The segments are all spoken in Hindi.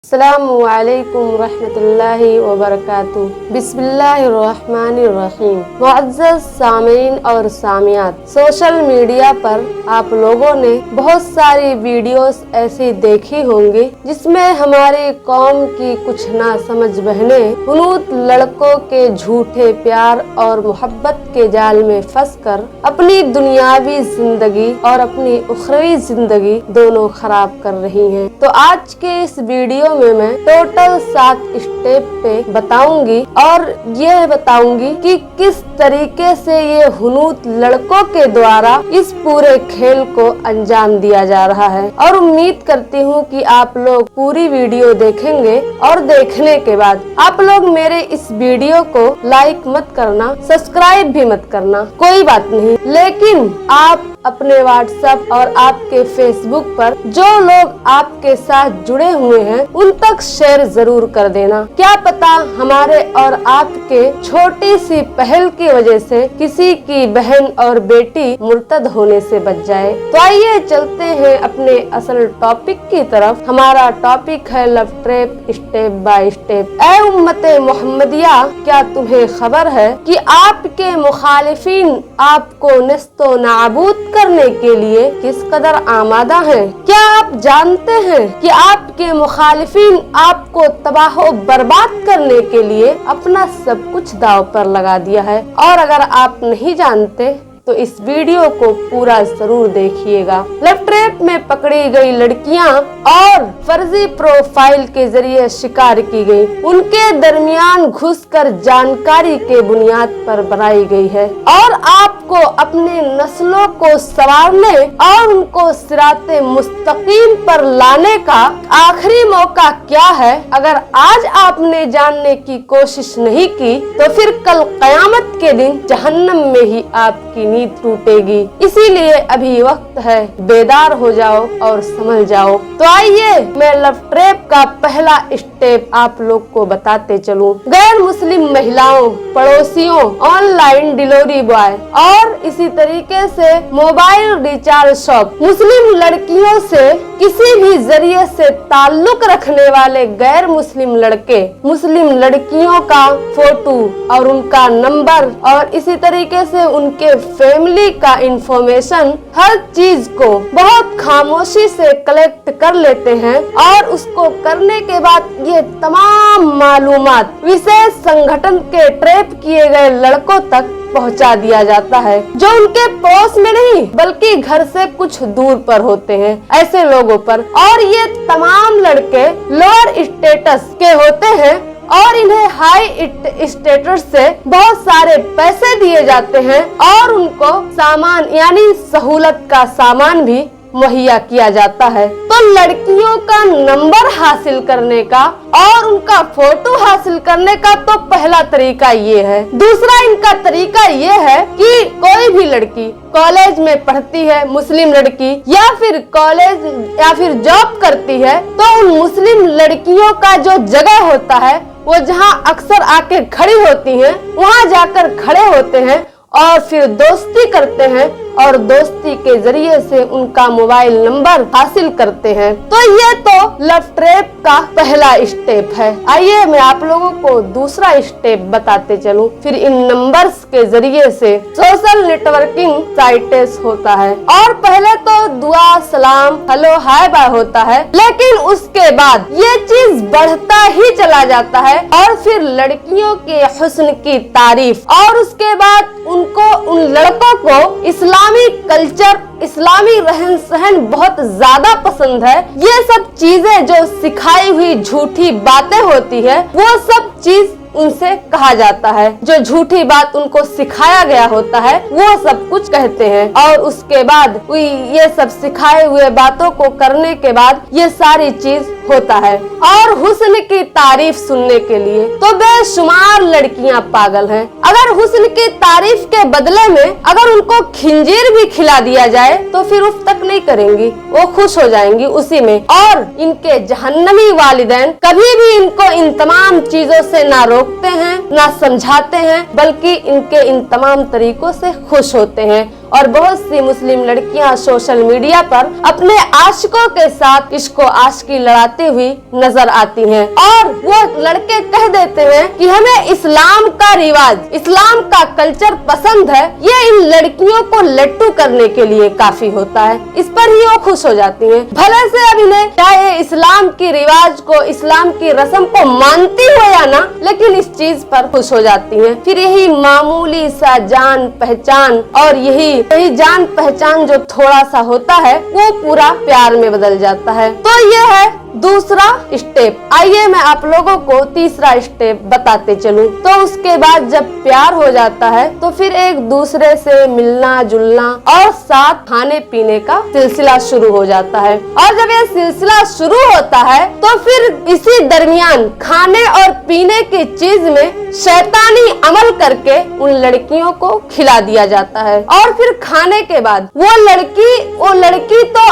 अस्सलामुअलैकुम रहमतुल्लाहि व बरकातुहू। बिस्मिल्लाहिर्रहमानिर्रहीम। मुअज़्ज़ज़ सामीन और सामियात, सोशल मीडिया पर आप लोगों ने बहुत सारी वीडियोस ऐसी देखी होंगी जिसमें हमारी कौम की कुछ ना समझ बहनें हुनूत लड़कों के झूठे प्यार और मोहब्बत के जाल में फंसकर अपनी दुनियावी जिंदगी और अपनी उखरवी जिंदगी दोनों खराब कर रही हैं। तो आज के इस वीडियो में मैं टोटल 7 स्टेप पे बताऊंगी और यह बताऊंगी कि किस तरीके से ये हुनूत लड़कों के द्वारा इस पूरे खेल को अंजाम दिया जा रहा है। और उम्मीद करती हूँ कि आप लोग पूरी वीडियो देखेंगे और देखने के बाद आप लोग मेरे इस वीडियो को लाइक मत करना, सब्सक्राइब भी मत करना, कोई बात नहीं, लेकिन आप अपने व्हाट्सएप और आपके फेसबुक पर जो लोग आपके साथ जुड़े हुए हैं उन तक शेयर जरूर कर देना। क्या पता हमारे और आपके छोटी सी पहल की वजह से किसी की बहन और बेटी मुर्तद होने से बच जाए। तो आइए चलते हैं अपने असल टॉपिक की तरफ। हमारा टॉपिक है love trap step by step. ऐ उम्मते मोहम्मदिया, क्या तुम्हें खबर है कि आपके मुखालिफिन आपको नस्तो नाबूद करने के लिए किस कदर आमादा हैं? क्या आप जानते हैं कि आपके मुखालिफिन आपको तबाह बर्बाद करने के लिए अपना सब कुछ दांव पर लगा दिया है? और अगर आप नहीं जानते तो इस वीडियो को पूरा जरूर देखिएगा। लव ट्रैप में पकड़ी गई लड़कियां और फर्जी प्रोफाइल के जरिए शिकार की गई, उनके दरमियान घुसकर जानकारी के बुनियाद पर बनाई गई है। और आपको अपने नस्लों को संवारने और उनको सिराते मुस्तकीम पर लाने का आखिरी मौका क्या है? अगर आज आपने जानने की कोशिश नहीं की तो फिर कल कयामत के दिन जहन्नम में ही आपकी नींद टूटेगी। इसीलिए अभी वक्त है, बेदार हो जाओ और समझ जाओ। तो आइए मैं लव ट्रैप का पहला स्टेप आप लोग को बताते चलूं। गैर मुस्लिम महिलाओं, पड़ोसियों, ऑनलाइन डिलीवरी बॉय और इसी तरीके से मोबाइल रिचार्ज शॉप, मुस्लिम लड़कियों से किसी भी जरिए से ताल्लुक रखने वाले गैर मुस्लिम लड़के मुस्लिम लड़कियों का फोटो और उनका नंबर और इसी तरीके से उनके फैमिली का इंफॉर्मेशन, हर चीज को बहुत खामोशी से कलेक्ट कर लेते हैं और उसको करने के बाद ये तमाम मालूमात विशेष संगठन के ट्रैप किए गए लड़कों तक पहुंचा दिया जाता है, जो उनके पड़ोस में नहीं बल्कि घर से कुछ दूर पर होते हैं, ऐसे लोगों पर। और ये तमाम लड़के लोअर स्टेटस के होते हैं और इन्हें हाई स्टेटस से बहुत सारे पैसे दिए जाते हैं और उनको सामान यानी सहूलत का सामान भी मुहैया किया जाता है। तो लड़कियों का नंबर हासिल करने का और उनका फोटो हासिल करने का तो पहला तरीका ये है। दूसरा इनका तरीका ये है कि कोई भी लड़की कॉलेज में पढ़ती है, मुस्लिम लड़की, या फिर कॉलेज या फिर जॉब करती है, तो उन मुस्लिम लड़कियों का जो जगह होता है वो जहाँ अक्सर आके खड़ी होती हैं वहाँ जाकर खड़े होते हैं और फिर दोस्ती करते हैं और दोस्ती के जरिए से उनका मोबाइल नंबर हासिल करते हैं। तो ये तो लव ट्रैप का पहला स्टेप है। आइए मैं आप लोगों को दूसरा स्टेप बताते चलूं। फिर इन नंबर्स के जरिए से सोशल नेटवर्किंग साइट्स होता है और पहले तो दुआ, सलाम, हेलो, हाय बाय होता है, लेकिन उसके बाद ये चीज बढ़ता ही चला जाता है और फिर लड़कियों के हुस्न की तारीफ और उसके बाद उनको उन लड़कों को इस्लामी कल्चर, इस्लामी रहन सहन बहुत ज्यादा पसंद है। ये सब चीजें जो सिखाई हुई झूठी बातें होती है वो सब चीज उनसे कहा जाता है। जो झूठी बात उनको सिखाया गया होता है वो सब कुछ कहते हैं और उसके बाद ये सब सिखाए हुए बातों को करने के बाद ये सारी चीज होता है। और हुस्न की तारीफ सुनने के लिए तो बेशुमार लड़कियां पागल हैं। अगर हुस्न की तारीफ के बदले में अगर उनको खिंजीर भी खिला दिया जाए तो फिर उफ तक नहीं करेंगी, वो खुश हो जाएंगी उसी में। और इनके जहन्नमी वालिदैन कभी भी इनको इन तमाम चीजों से ना रोकते हैं ना समझाते हैं, बल्कि इनके इन तमाम तरीकों से खुश होते हैं और बहुत सी मुस्लिम लड़कियां सोशल मीडिया पर अपने आशिकों के साथ इश्को आशिकी लड़ाती हुई नजर आती हैं और वो लड़के कह देते हैं कि हमें इस्लाम का रिवाज, इस्लाम का कल्चर पसंद है, ये इन लड़कियों को लट्टू करने के लिए काफी होता है। इस पर ही वो खुश हो जाती हैं। भले से अब इन्हें चाहे इस्लाम की रिवाज को, इस्लाम की रस्म को मानती हो या ना, लेकिन इस चीज पर खुश हो जाती हैं। फिर यही मामूली सा जान पहचान और यही जान पहचान जो थोड़ा सा होता है वो पूरा प्यार में बदल जाता है। तो ये है दूसरा स्टेप। आइए मैं आप लोगों को तीसरा स्टेप बताते चलूं। तो उसके बाद जब प्यार हो जाता है तो फिर एक दूसरे से मिलना जुलना और साथ खाने पीने का सिलसिला शुरू हो जाता है। और जब ये सिलसिला शुरू होता है तो फिर इसी दरमियान खाने और पीने की चीज में शैतानी अमल करके उन लड़कियों को खिला दिया जाता है। और फिर खाने के बाद वो लड़की तो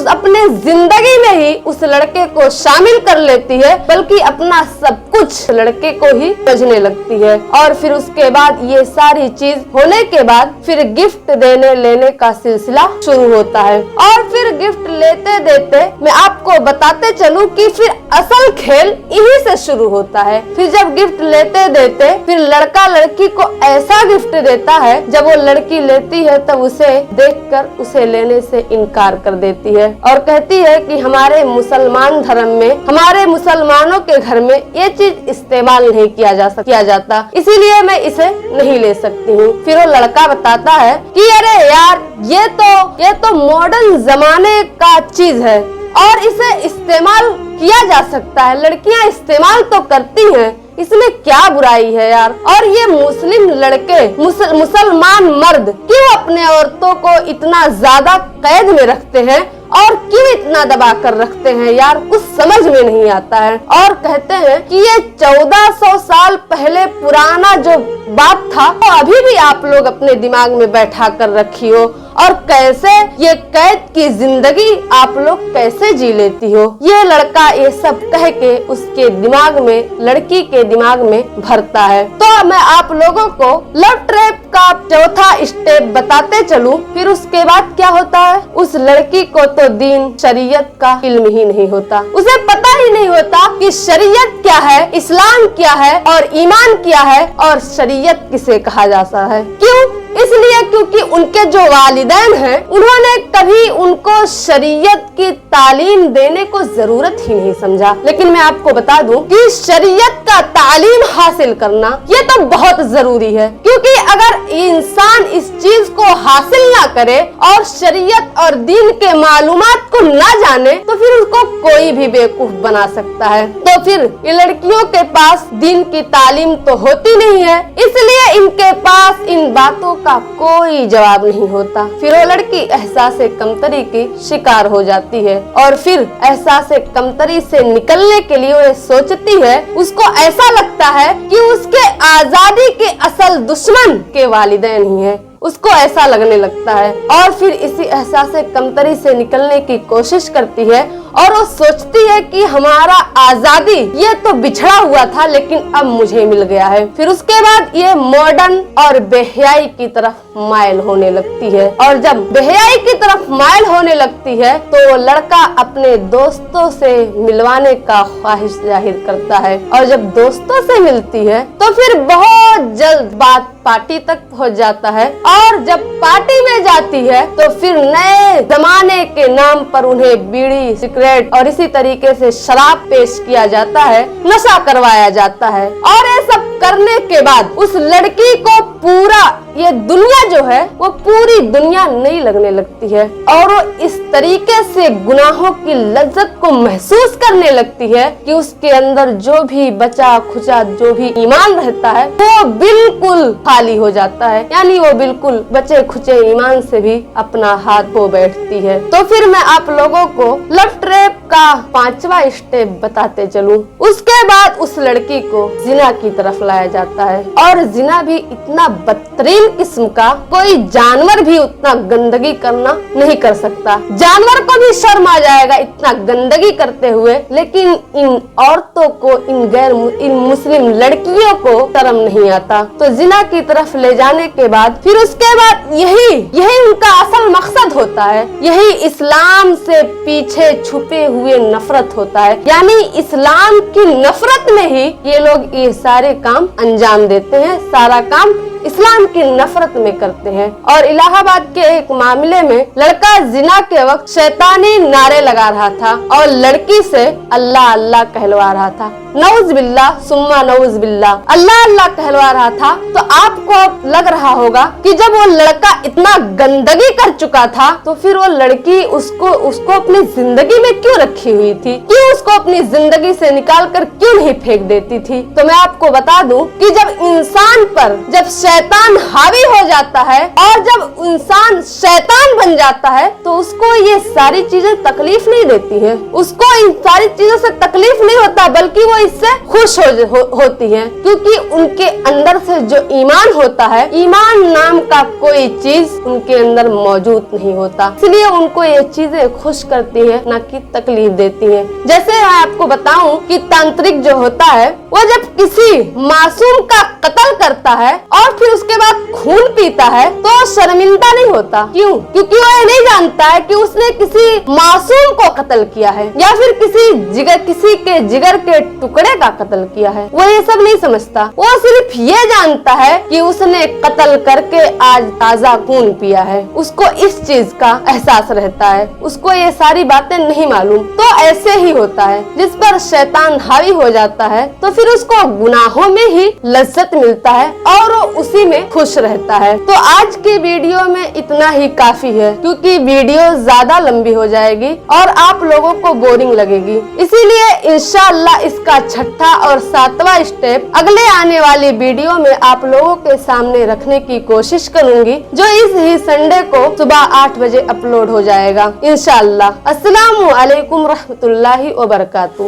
अपने जिंदगी में ही उस लड़के को शामिल कर लेती है, बल्कि अपना सब कुछ लड़के को ही समझने लगती है। और फिर उसके बाद ये सारी चीज होने के बाद फिर गिफ्ट देने लेने का सिलसिला शुरू होता है। और फिर गिफ्ट लेते देते मैं आपको बताते चलूं कि फिर असल खेल यहीं से शुरू होता है। फिर जब गिफ्ट लेते देते फिर लड़का लड़की को ऐसा गिफ्ट देता है, जब वो लड़की लेती है तब उसे देखकर उसे लेने से इनकार कर देती है और कहती है कि हमारे मुसलमान धर्म में, हमारे मुसलमानों के घर में ये चीज इस्तेमाल नहीं किया जाता, इसीलिए मैं इसे नहीं ले सकती हूँ। फिर वो लड़का बताता है कि अरे यार ये तो मॉडर्न जमाने का चीज है और इसे इस्तेमाल किया जा सकता है, लड़कियां इस्तेमाल तो करती हैं, इसमें क्या बुराई है यार। और ये मुस्लिम लड़के मुसलमान मर्द क्यों अपने औरतों को इतना ज्यादा कैद में रखते हैं और क्यों इतना दबा कर रखते हैं यार, कुछ समझ में नहीं आता है। और कहते हैं कि ये 1400 साल पहले पुराना जो बात था वो अभी भी आप लोग अपने दिमाग में बैठा कर रखी हो और कैसे ये कैद की जिंदगी आप लोग कैसे जी लेती हो। ये लड़का ये सब कह के उसके दिमाग में, लड़की के दिमाग में भरता है। तो मैं आप लोगों को लव ट्रैप का चौथा स्टेप बताते चलूं। फिर उसके बाद क्या होता है, उस लड़की को तो दीन शरीयत का इल्म ही नहीं होता, उसे पता ही नहीं होता कि शरीयत क्या है, इस्लाम क्या है और ईमान क्या है और शरीयत किसे कहा जाता है। क्यों? इसलिए क्योंकि उनके जो वालिदैन हैं उन्होंने कभी उनको शरीयत की तालीम देने को जरूरत ही नहीं समझा। लेकिन मैं आपको बता दूं कि शरीयत का तालीम हासिल करना ये तो बहुत जरूरी है, क्योंकि अगर इंसान इस चीज को हासिल ना करे और शरीयत और दीन के मालूमात को ना जाने तो फिर उसको कोई भी बेवकूफ बना सकता है। तो फिर ये लड़कियों के पास दीन की तालीम तो होती नहीं है, इसलिए इनके पास इन बातों का कोई जवाब नहीं होता। फिर वो लड़की एहसास कमतरी की शिकार हो जाती है और फिर एहसास कमतरी से निकलने के लिए वो सोचती है, उसको ऐसा लगता है कि उसके आजादी के असल दुश्मन के वालिदैन ही है, उसको ऐसा लगने लगता है। और फिर इसी एहसास कमतरी से निकलने की कोशिश करती है और वो सोचती है कि हमारा आजादी ये तो बिछड़ा हुआ था लेकिन अब मुझे मिल गया है। फिर उसके बाद ये मॉडर्न और बेहयाई की तरफ माइल होने लगती है और जब बेहयाई की तरफ माइल होने लगती है तो वो लड़का अपने दोस्तों से मिलवाने का ख्वाहिश जाहिर करता है और जब दोस्तों से मिलती है तो फिर बहुत जल्द बात पार्टी तक पहुंच जाता है और जब पार्टी में जाती है तो फिर नए जमाने के नाम पर उन्हें बीड़ी, सिगरेट और इसी तरीके से शराब पेश किया जाता है, नशा करवाया जाता है। और ये सब करने के बाद उस लड़की को पूरा ये दुनिया जो है वो पूरी दुनिया नहीं लगने लगती है और वो इस तरीके से गुनाहों की लज्जत को महसूस करने लगती है कि उसके अंदर जो भी बचा खुचा जो भी ईमान रहता है वो बिल्कुल खाली हो जाता है, यानी वो बिल्कुल बचे खुचे ईमान से भी अपना हाथ धो बैठती है। तो फिर मैं आप लोगों को लव ट्रैप का 5वां स्टेप बताते चलूं। उसके बाद उस लड़की को जिना की तरफ लाया जाता है और जिना भी इतना बदतरीन किस्म का कोई जानवर भी उतना गंदगी करना नहीं कर सकता। जानवर को भी शर्म आ जाएगा इतना गंदगी करते हुए, लेकिन इन औरतों को, इन मुस्लिम लड़कियों को शर्म नहीं आता। तो जिना की तरफ ले जाने के बाद फिर उसके बाद यही उनका असल मकसद होता है। यही इस्लाम से पीछे छुपे हुए नफरत होता है। यानी इस्लाम की नफरत में ही ये लोग ये सारे काम अंजाम देते हैं, सारा काम इस्लाम की नफरत में करते हैं। और इलाहाबाद के एक मामले में लड़का जिना के वक्त शैतानी नारे लगा रहा था और लड़की से अल्लाह अल्लाह कहलवा रहा था। नऊज बिल्लाह सुम्मा नऊज बिल्लाह, अल्लाह अल्लाह कहलवा रहा था। तो आपको लग रहा होगा कि जब वो लड़का इतना गंदगी कर चुका था तो फिर वो लड़की उसको अपनी जिंदगी में क्यों रखी हुई थी, क्यों उसको अपनी जिंदगी से निकाल कर क्यों नहीं फेंक देती थी। तो मैं आपको बता दूं कि जब इंसान पर जब शैतान हावी हो जाता है और जब इंसान शैतान बन जाता है तो उसको ये सारी चीजें तकलीफ नहीं देती है, उसको इन सारी चीजों से तकलीफ नहीं होता, बल्कि वो इससे खुश होती है। क्योंकि उनके अंदर से जो ईमान होता है, ईमान नाम का कोई चीज उनके अंदर मौजूद नहीं होता, इसलिए उनको ये चीजें खुश करती है, ना कि तकलीफ देती है। जैसे मैं आपको बताऊं कि तांत्रिक जो होता है वो जब किसी मासूम का कत्ल करता है और फिर उसके बाद खून पीता है तो शर्मिंदा नहीं होता। क्यों? क्योंकि वो ये नहीं जानता है कि उसने किसी मासूम को कत्ल किया है या फिर किसी के जिगर के टुकड़े का कत्ल किया है। वो ये सब नहीं समझता, वो सिर्फ ये जानता है कि उसने कत्ल करके आज ताजा खून पिया है। उसको इस चीज का एहसास रहता है, उसको ये सारी बातें नहीं मालूम। तो ऐसे ही होता है, जिस पर शैतान हावी हो जाता है तो फिर उसको गुनाहों में ही लज्जत मिलता है और वो उसी में खुश रहता है। तो आज के वीडियो में इतना ही काफी है, क्योंकि वीडियो ज्यादा लंबी हो जाएगी और आप लोगों को बोरिंग लगेगी। इसीलिए इंशाअल्लाह इसका छठा और 7वां स्टेप अगले आने वाली वीडियो में आप लोगों के सामने रखने की कोशिश करूंगी, जो इस ही संडे को सुबह 8 बजे अपलोड हो जाएगा इंशाअल्लाह। अस्सलामु अलैकुम रहमतुल्लाहि व बरकातुहू।